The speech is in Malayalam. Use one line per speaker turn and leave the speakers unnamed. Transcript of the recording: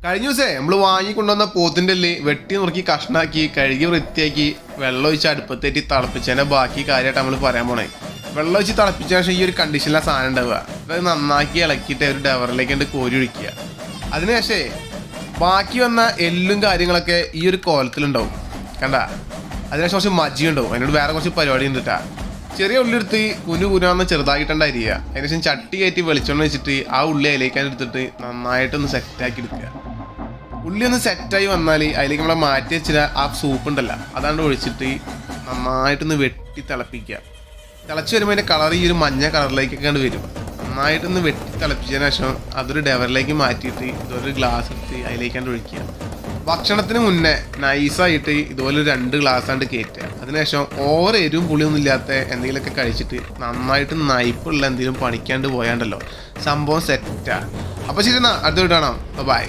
കഴിഞ്ഞ ദിവസേ നമ്മൾ വാങ്ങിക്കൊണ്ടുവന്ന പോത്തിൻ്റെ എല്ല് വെട്ടി നുറുക്കി കഷ്ണാക്കി കഴുകി വൃത്തിയാക്കി വെള്ളം ഒഴിച്ച് അടുപ്പത്തേറ്റി തിളപ്പിച്ചതിൻ്റെ ബാക്കി കാര്യമായിട്ട് നമ്മൾ പറയാൻ പോണേ. വെള്ളം ഒഴിച്ച് തിളപ്പിച്ച ശേഷം ഈ ഒരു കണ്ടീഷനിലാണ് സാധനം ഉണ്ടാവുക. അത് നന്നാക്കി ഇളക്കിയിട്ട് ഒരു ഡവറിലേക്ക് ഉണ്ട് കോരി ഒഴിക്കുക. അതിനുശേഷേ ബാക്കി വന്ന എല്ലും കാര്യങ്ങളൊക്കെ ഈ ഒരു കോലത്തിലുണ്ടാവും കണ്ട. അതിനുശേഷം കുറച്ച് മജ്ജി ഉണ്ടാവും. അതിനോട് വേറെ കുറച്ച് പരിപാടി ഉണ്ട് കേട്ടാ. ചെറിയ ഉള്ളി എടുത്ത് കുനുകുനാന്ന് ചെറുതാക്കിയിട്ടുണ്ടായിരിക്കുക. അതിനുശേഷം ചട്ടി കയറ്റി വെളിച്ചെണ്ണ വെച്ചിട്ട് ആ ഉള്ളി അതിലേക്കാണ് എടുത്തിട്ട് നന്നായിട്ടൊന്ന് സെറ്റാക്കി എടുക്കുക. ഉള്ളി ഒന്ന് സെറ്റായി വന്നാൽ അതിലേക്ക് നമ്മളെ മാറ്റി വെച്ചിട്ട് ആ സൂപ്പ് ഉണ്ടല്ലോ അതാണ്ട് ഒഴിച്ചിട്ട് നന്നായിട്ടൊന്ന് വെട്ടി തിളപ്പിക്കുക. തിളച്ച് വരുമ്പോൾ അതിൻ്റെ കളർ ഈ ഒരു മഞ്ഞ കളറിലേക്കൊക്കെ വരും. നന്നായിട്ടൊന്ന് വെട്ടി തിളപ്പിച്ചതിന് ശേഷം അതൊരു ഡവറിലേക്ക് മാറ്റിയിട്ട് ഇതൊരു ഗ്ലാസ് എടുത്ത് അതിലേക്കാണ്ട് ഒഴിക്കുക. ഭക്ഷണത്തിന് മുന്നേ നൈസായിട്ട് ഇതുപോലെ 2 ഗ്ലാസ് ആണ്ട് കയറ്റുക. അതിനുശേഷം ഓവർ എരിവും പുളിയൊന്നും ഇല്ലാത്ത എന്തെങ്കിലുമൊക്കെ കഴിച്ചിട്ട് നന്നായിട്ട് നയിപ്പുള്ള എന്തെങ്കിലും പണിക്കാണ്ട് പോയാണ്ടല്ലോ സംഭവം സെറ്റാ. അപ്പോൾ ശരി, എന്നാൽ അടുത്ത വീട്ടാണോ. ബൈ.